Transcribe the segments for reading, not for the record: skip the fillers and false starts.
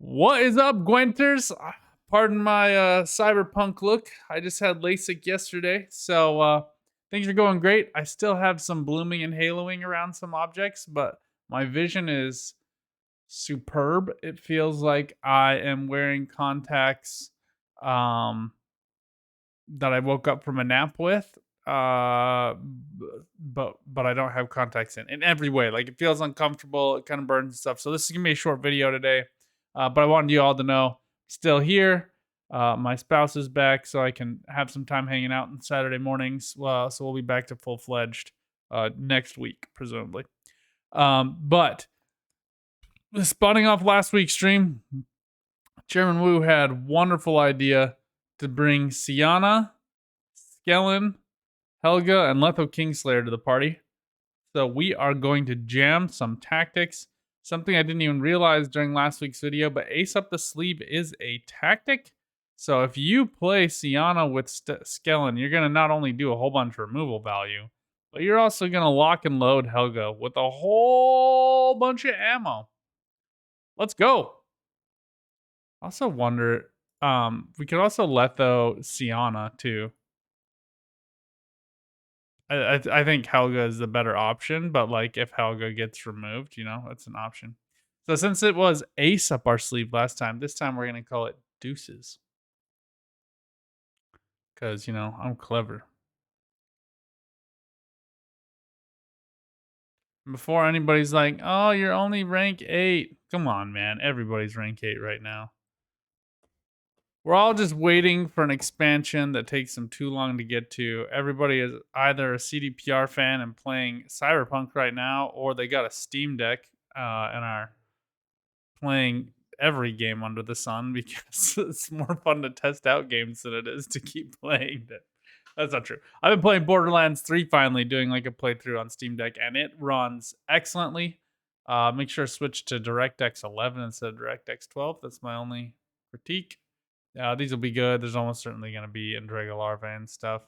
What is up, Gwenters? Pardon my cyberpunk look. I just had LASIK yesterday, so things are going great. I still have some blooming and haloing around some objects, but my vision is superb. It feels like I am wearing contacts um, that I woke up from a nap with. But I don't have contacts in every way. Like it feels uncomfortable. It kind of burns and stuff. So this is gonna be a short video today. But I wanted you all to know, still here. My spouse is back, so I can have some time hanging out on Saturday mornings. So we'll be back to full fledged next week, presumably. But spawning off last week's stream, Chairman Wu had wonderful idea to bring Sienna, Skellen, Helga, and Letho Kingslayer to the party. So we are going to jam some tactics. Something I didn't even realize during last week's video, but Ace Up the Sleeve is a tactic. So if you play Sienna with Skellen, you're going to not only do a whole bunch of removal value, but you're also going to lock and load Helga with a whole bunch of ammo. Let's go. Also wonder, we could also Letho Sienna too. I think Helga is the better option, but like if Helga gets removed, you know, that's an option. So since it was Ace up our sleeve last time, this time we're gonna call it Deuces. Cause you know, I'm clever. Before anybody's like, oh, you're only rank 8. Come on, man. Everybody's rank 8 right now. We're all just waiting for an expansion that takes them too long to get to. Everybody is either a CDPR fan and playing Cyberpunk right now, or they got a Steam Deck and are playing every game under the sun because it's more fun to test out games than it is to keep playing them. That's not true. I've been playing Borderlands 3 finally, doing like a playthrough on Steam Deck, and it runs excellently. Make sure to switch to DirectX 11 instead of DirectX 12. That's my only critique. These will be good. There's almost certainly going to be Andrega Larvae and stuff.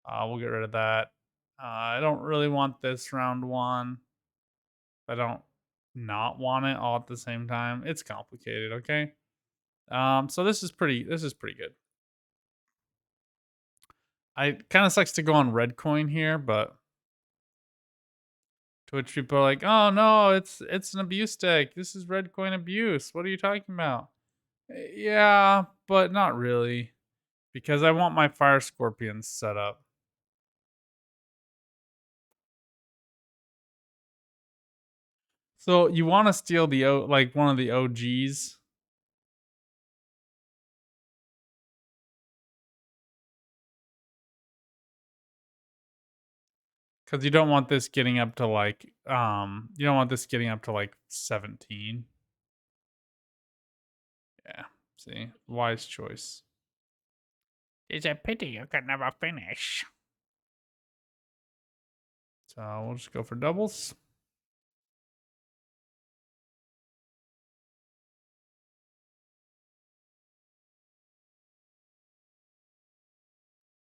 We'll get rid of that. I don't really want this round 1. I don't not want it all at the same time. It's complicated, okay? So this is pretty good. I kind of sucks to go on red coin here, but Twitch people are like, "Oh no, it's an abuse deck. This is red coin abuse. What are you talking about?" Yeah, but not really, because I want my fire scorpions set up. So you want to steal the like one of the OGs. Because you don't want this getting up to like you don't want this getting up to like 17. Yeah, see, wise choice. It's a pity you could never finish. So we'll just go for doubles.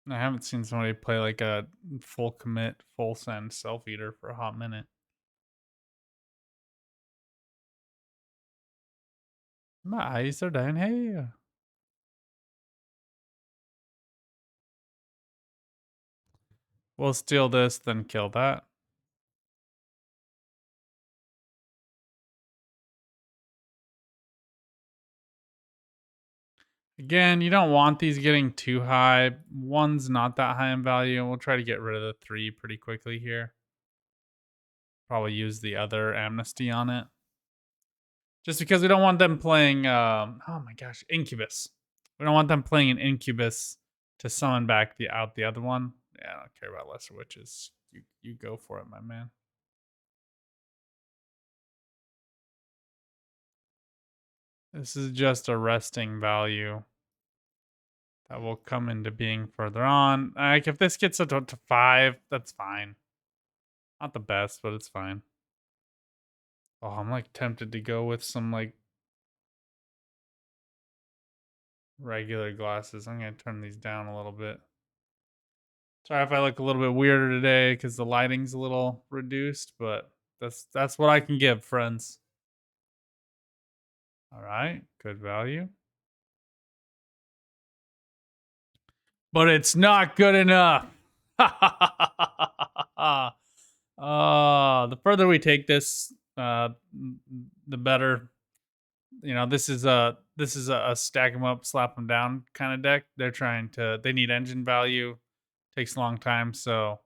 I haven't seen somebody play like a full commit, full send self eater for a hot minute. My eyes are down here. We'll steal this, then kill that. Again, you don't want these getting too high. 1's not that high in value, and we'll try to get rid of the 3 pretty quickly here. Probably use the other amnesty on it. Just because we don't want them playing, oh my gosh, Incubus. We don't want them playing an Incubus to summon back the other one. Yeah, I don't care about Lesser Witches. You go for it, my man. This is just a resting value that will come into being further on. Like, if this gets up to 5, that's fine. Not the best, but it's fine. Oh, I'm like tempted to go with some like regular glasses. I'm gonna turn these down a little bit. Sorry if I look a little bit weirder today because the lighting's a little reduced, but that's what I can give, friends. All right, good value. But it's not good enough. The further we take this, the better. You know, this is a stack them up, slap them down kind of deck. They need engine value. Takes a long time, so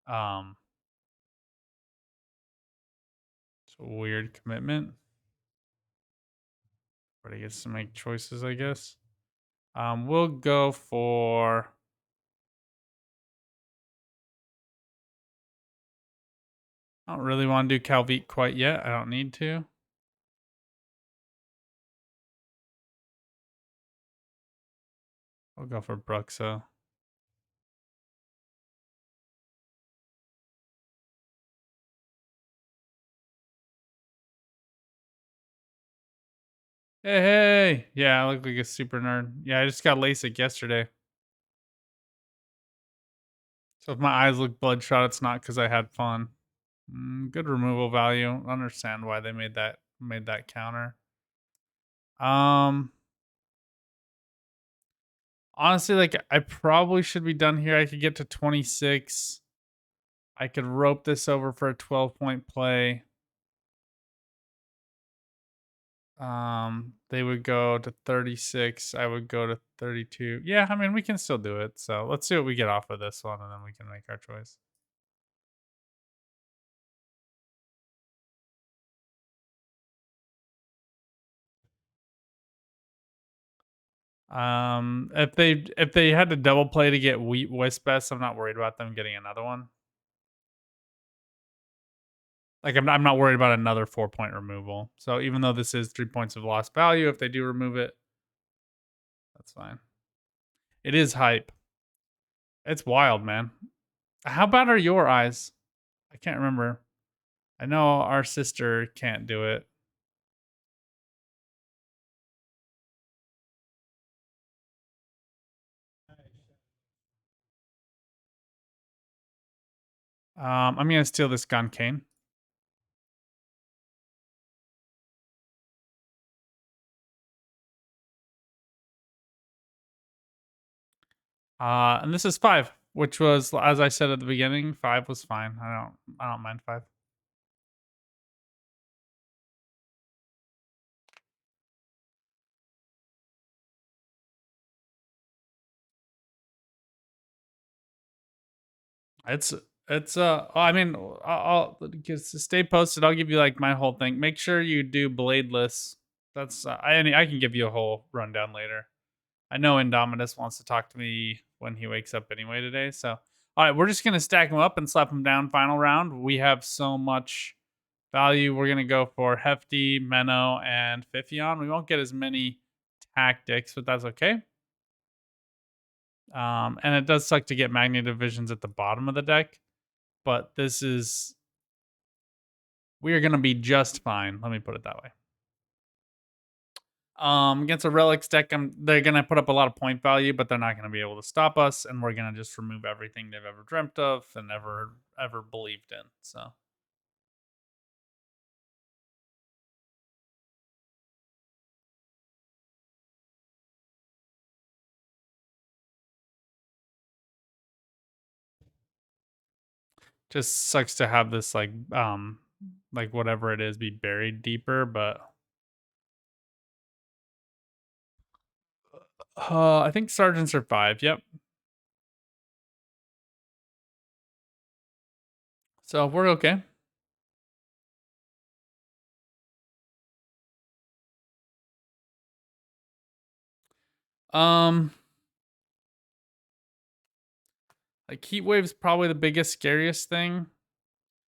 um, it's a weird commitment. But he gets to make choices, I guess. We'll go for. I don't really want to do Calvite quite yet. I don't need to. I'll go for Bruxa. Hey. Yeah, I look like a super nerd. Yeah, I just got LASIK yesterday. So if my eyes look bloodshot, it's not because I had fun. Good removal value. I understand why they made that counter. Honestly, like I probably should be done here. I could get to 26. I could rope this over for a 12-point play. They would go to 36. I would go to 32. Yeah, I mean, we can still do it. So let's see what we get off of this one, and then we can make our choice. If they had to double play to get Wheat Wispess, I'm not worried about them getting another one. Like I'm not worried about another 4-point removal. So even though this is 3 points of lost value, if they do remove it, that's fine. It is hype. It's wild, man. How bad are your eyes? I can't remember. I know our sister can't do it. I'm gonna steal this gun cane. And this is 5, which was, as I said at the beginning, 5 was fine. I don't mind 5. I mean, I'll just stay posted. I'll give you like my whole thing. Make sure you do bladeless. That's I can give you a whole rundown later. I know Indominus wants to talk to me when he wakes up anyway today. So, all right, we're just gonna stack him up and slap him down. Final round. We have so much value. We're gonna go for Hefty, Menno, and Fifion. We won't get as many tactics, but that's okay. And it does suck to get Magnet Divisions at the bottom of the deck, but we are gonna be just fine. Let me put it that way. Against a relics deck, they're gonna put up a lot of point value, but they're not gonna be able to stop us, and we're gonna just remove everything they've ever dreamt of and ever believed in. So just sucks to have this like whatever it is be buried deeper, but I think sergeants are 5. Yep. So we're okay. Um, like heat wave's probably the biggest, scariest thing.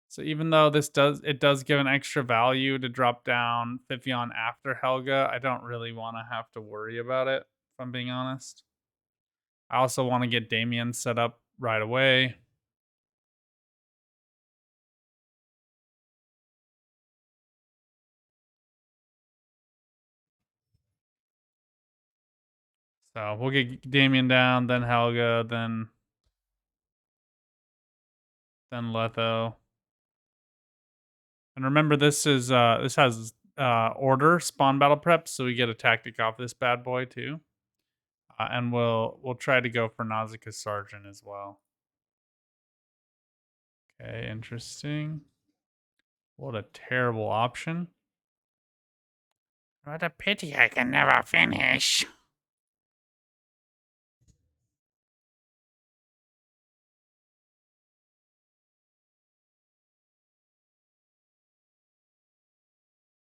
So even though it does give an extra value to drop down Fifion after Helga, I don't really want to have to worry about it, if I'm being honest. I also want to get Damien set up right away. So we'll get Damien down, then Helga, then Letho. And remember, this has order spawn battle prep, so we get a tactic off this bad boy too. And we'll try to go for Nausicaa Sergeant as well. Okay, interesting. What a terrible option. What a pity I can never finish.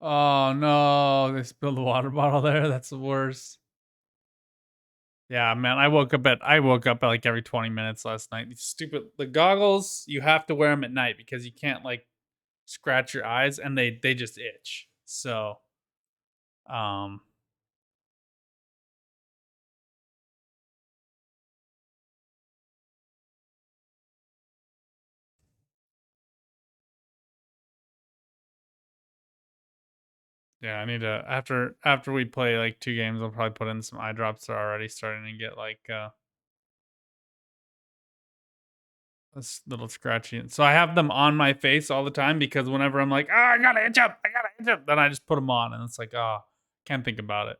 Oh no, they spilled the water bottle there. That's the worst. Yeah, man, I woke up at like every 20 minutes last night. These stupid the goggles, you have to wear them at night because you can't like scratch your eyes and they just itch. So, um yeah, I need to after we play like 2 games, I'll probably put in some eye drops that are already starting to get like this little scratchy. So I have them on my face all the time because whenever I'm like, "Oh, I gotta itch up, then I just put them on and it's like, oh, can't think about it.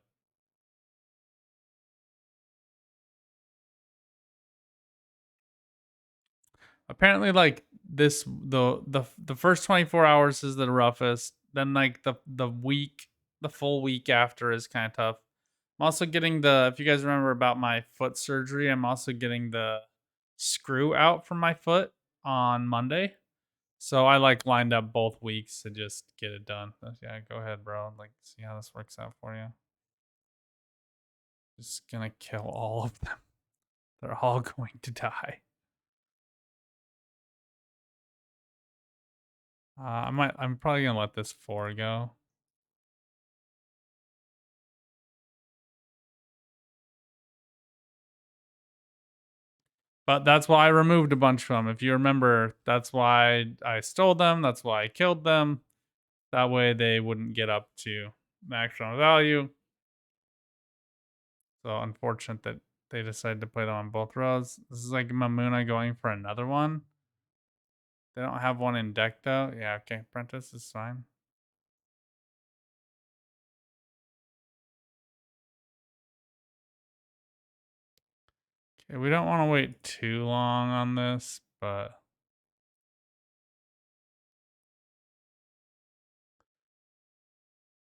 Apparently, like this, the first 24 hours is the roughest. Then like the full week after is kind of tough. I'm also getting if you guys remember about my foot surgery, I'm also getting the screw out from my foot on Monday. So I like lined up both weeks to just get it done. Yeah, go ahead, bro. Like, see how this works out for you. Just gonna kill all of them. They're all going to die. I'm probably gonna let this 4 go. But that's why I removed a bunch from them. If you remember, that's why I stole them. That's why I killed them. That way they wouldn't get up to maximum value. So unfortunate that they decided to play them on both rows. This is like Mamuna going for another one. They don't have one in deck though. Yeah, okay. Apprentice is fine. Okay, we don't want to wait too long on this, but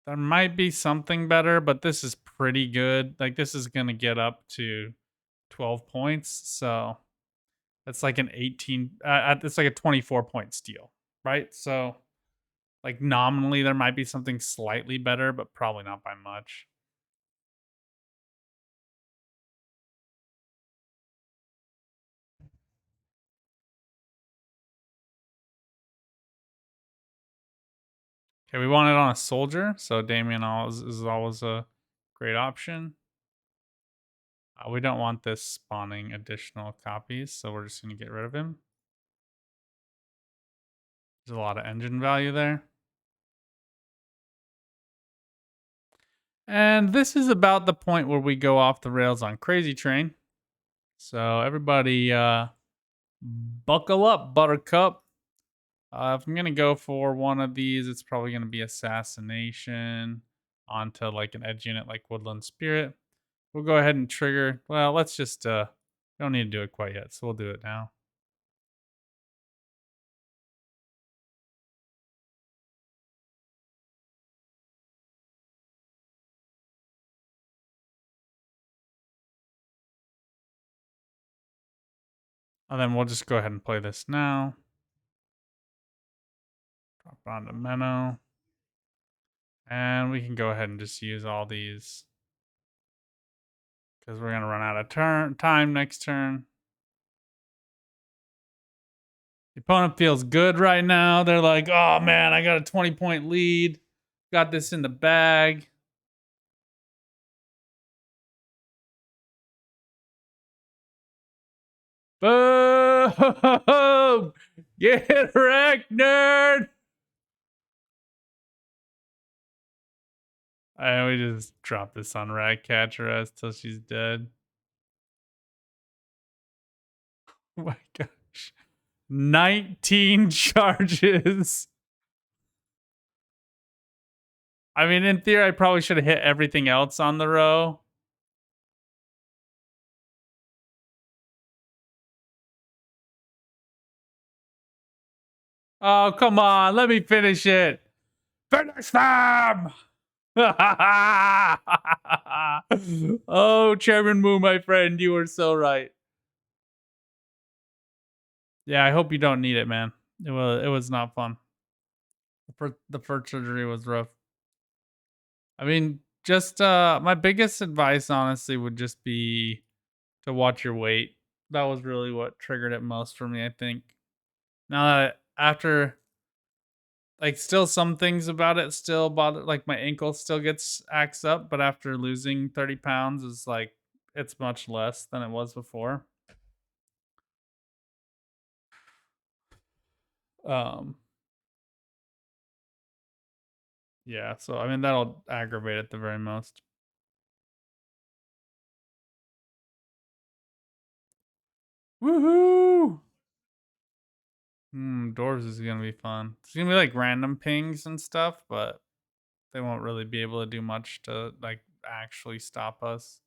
there might be something better, but this is pretty good. Like this is gonna get up to 12 points, so it's like an 18. It's like a 24-point steal, right? So, like nominally, there might be something slightly better, but probably not by much. Okay, we want it on a soldier, so Damien is always a great option. We don't want this spawning additional copies, so we're just going to get rid of him. There's a lot of engine value there. And this is about the point where we go off the rails on Crazy Train. So everybody buckle up, Buttercup. If I'm going to go for one of these, it's probably going to be Assassination onto like an edge unit like Woodland Spirit. We'll go ahead and trigger. Well, let's just, don't need to do it quite yet, so we'll do it now. And then we'll just go ahead and play this now. Drop onto Menno. And we can go ahead and just use all these because we're going to run out of time next turn. The opponent feels good right now. They're like, oh man, I got a 20-point lead. Got this in the bag. Boom! Get wrecked, nerd! And we just drop this on Ratcatcher till she's dead. Oh my gosh. 19 charges. I mean, in theory, I probably should have hit everything else on the row. Oh, come on. Let me finish it. Finish them! Oh, Chairman Moo, my friend, you were so right. Yeah, I hope you don't need it, man. It was not fun. The first surgery was rough. I mean, just my biggest advice honestly would just be to watch your weight. That was really what triggered it most for me, I think. Now that after like still some things about it still bother, like my ankle still gets acts up, but after losing 30 pounds is like it's much less than it was before. Um yeah, so I mean that'll aggravate it the very most. Woohoo! Doors is gonna be fun. It's gonna be like random pings and stuff, but they won't really be able to do much to like actually stop us.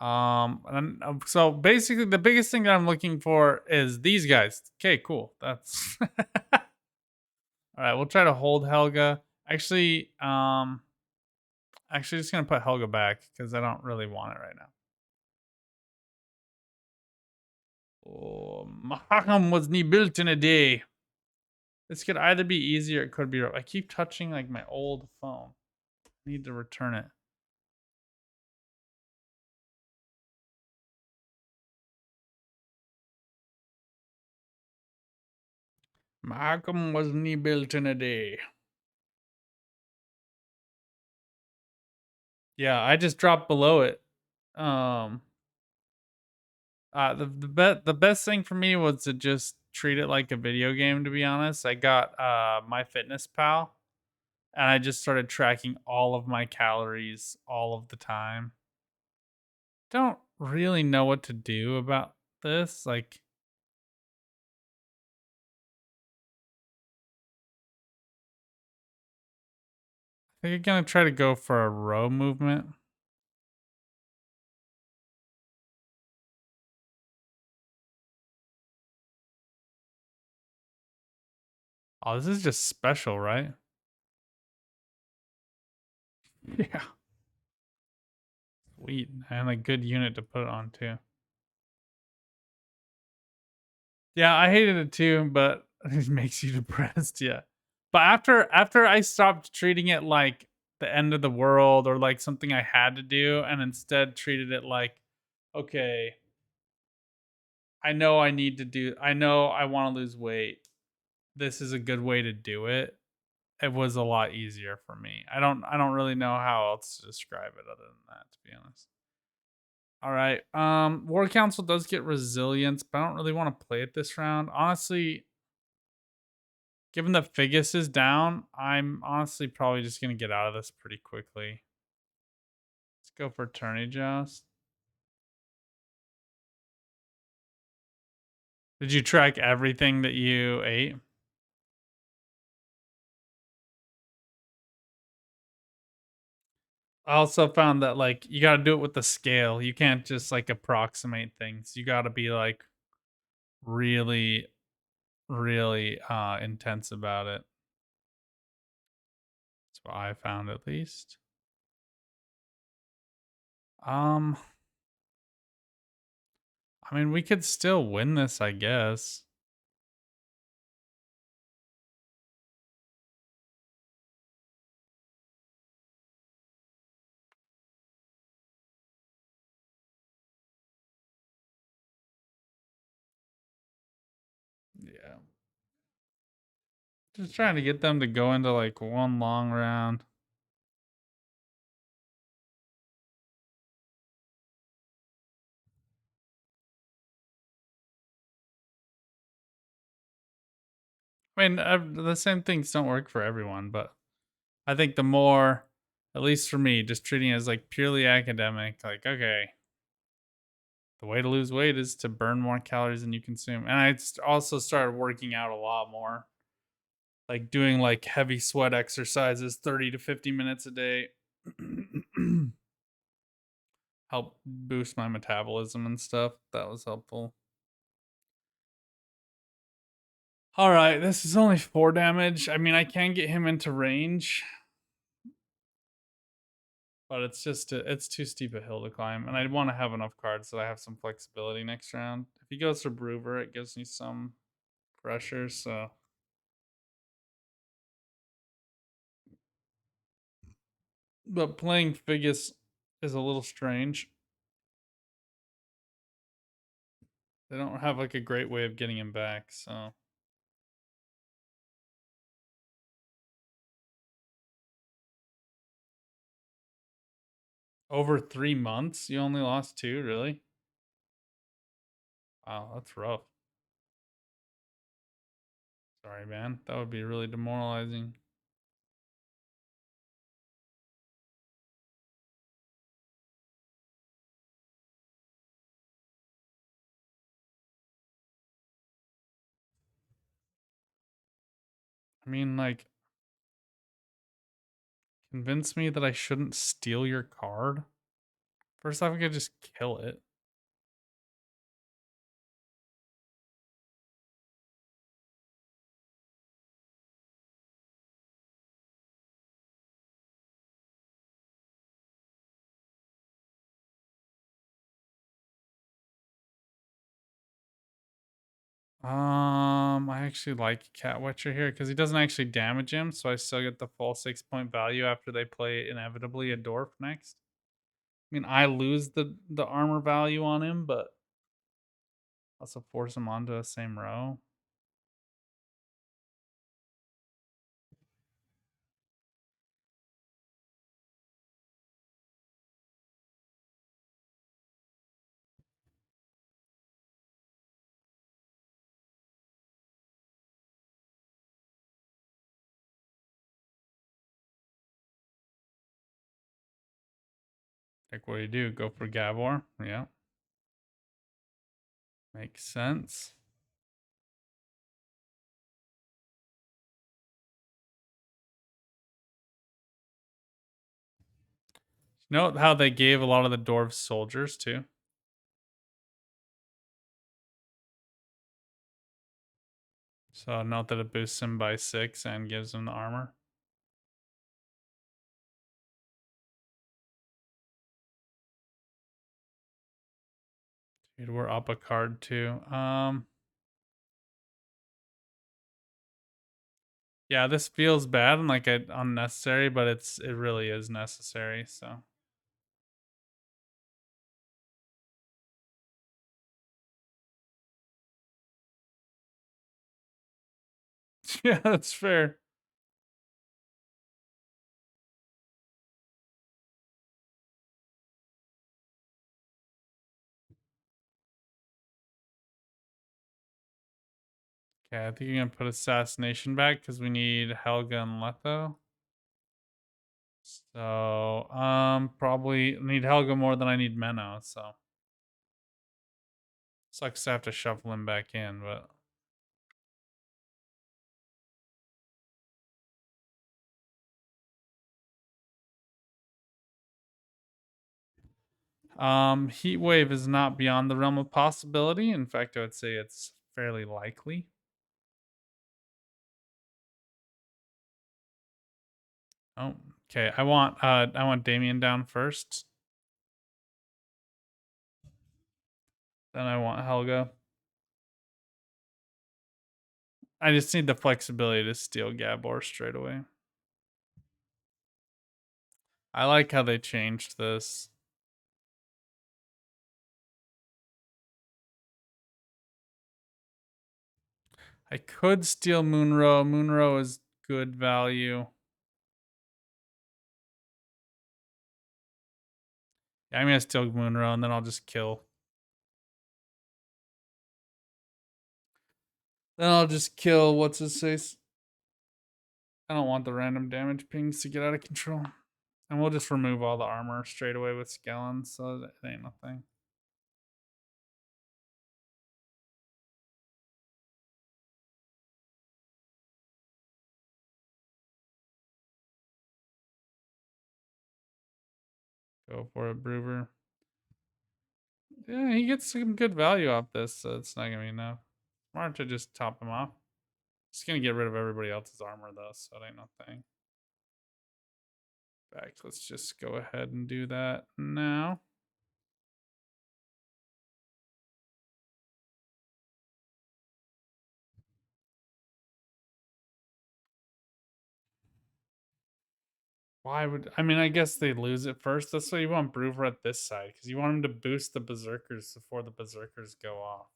So basically the biggest thing that I'm looking for is these guys. Okay, cool. That's all right. We'll try to hold Helga. Actually just gonna put Helga back because I don't really want it right now. Oh, Mahakam was nie built in a day. This could either be easy or it could be rough. I keep touching like my old phone. I need to return it. Mahakam was nie built in a day. Yeah, I just dropped below it. Um, the best thing for me was to just treat it like a video game. To be honest, I got my Fitness Pal, and I just started tracking all of my calories all of the time. Don't really know what to do about this. Like, I think I'm gonna try to go for a row movement. Oh, this is just special, right? Yeah. Sweet. And a good unit to put it on too. Yeah, I hated it too, but it makes you depressed, yeah. But after I stopped treating it like the end of the world or like something I had to do and instead treated it like, okay, I know I want to lose weight. This is a good way to do it. It was a lot easier for me. I don't really know how else to describe it other than that, to be honest. All right. War Council does get resilience, but I don't really want to play it this round. Honestly, given that Figgis is down, I'm honestly probably just gonna get out of this pretty quickly. Let's go for Tourney Joust. Did you track everything that you ate? I also found that like you gotta do it with the scale. You can't just like approximate things. You gotta be like really, really intense about it. That's what I found at least. Um I mean we could still win this, I guess. Yeah. Just trying to get them to go into like one long round. I mean, the same things don't work for everyone, but I think the more, at least for me, just treating it as like purely academic, like, okay, the way to lose weight is to burn more calories than you consume. And I also started working out a lot more. like doing like heavy sweat exercises 30 to 50 minutes a day. Help boost my metabolism and stuff. That was helpful. All right, this is only 4 damage. I mean, I can get him into range, but it's just it's too steep a hill to climb, and I want to have enough cards so I have some flexibility next round. If he goes for Broover, it gives me some pressure. So, but playing Figus is a little strange. They don't have like a great way of getting him back. So. Over 3 months? You only lost 2, really? Wow, that's rough. Sorry, man. That would be really demoralizing. I mean, like, convince me that I shouldn't steal your card? First off, I could just kill it. I actually like Cat Witcher here because he doesn't actually damage him, so I still get the full 6-point value after they play inevitably a dwarf next. I mean, I lose the armor value on him, but also force him onto the same row. Like, what do? Go for Gabor? Yeah. Makes sense. Note how they gave a lot of the dwarves soldiers too. So note that it boosts him by 6 and gives him the armor. Dude, we're up a card too. Yeah, this feels bad and like unnecessary, but it really is necessary. So yeah, that's fair. Okay, I think you're gonna put assassination back because we need Helga and Letho. So probably need Helga more than I need Menno. So sucks to have to shuffle him back in, but. Heat wave is not beyond the realm of possibility. In fact, I would say it's fairly likely. Oh, okay. I want Damien down first. Then I want Helga. I just need the flexibility to steal Gabor straight away. I like how they changed this. I could steal Moonrow. Moonrow is good value. Yeah, I'm gonna steal Moonrow and then I'll just kill. Then I'll just kill what's his face. I don't want the random damage pings to get out of control. And we'll just remove all the armor straight away with Skellen, so it ain't nothing. Go for it, Brewer. Yeah, he gets some good value off this, so it's not gonna be enough. Smart to just top him off. Just gonna get rid of everybody else's armor though, so it ain't no thing. In fact, let's just go ahead and do that now. Why would I mean? I guess they lose it first. That's why you want Brewer at this side because you want him to boost the berserkers before the berserkers go off.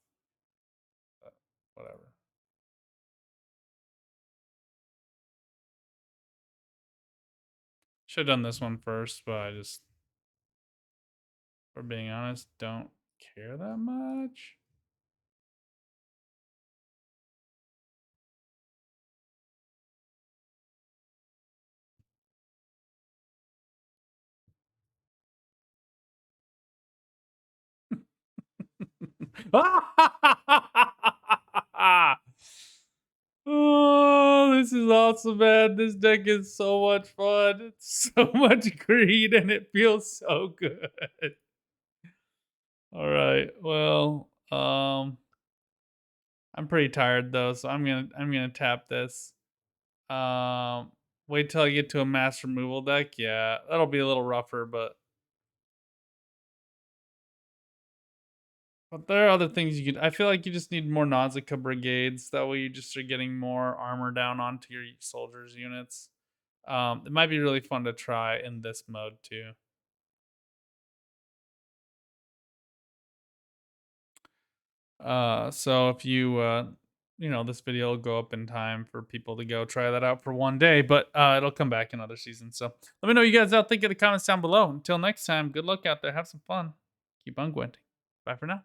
But whatever. Should have done this one first, but I just, for being honest, don't care that much. Oh, this is awesome, man. This deck is so much fun. It's so much greed and it feels so good. All right. Well, I'm pretty tired though, so I'm gonna tap this. Um Wait till I get to a mass removal deck. Yeah, that'll be a little rougher, but there are other things you could. I feel like you just need more Nausicaa brigades. That way, you just are getting more armor down onto your soldiers' units. It might be really fun to try in this mode too. So if you, this video will go up in time for people to go try that out for one day, but it'll come back in other seasons. So let me know what you guys out think in the comments down below. Until next time, good luck out there. Have some fun. Keep on Gwenting. Bye for now.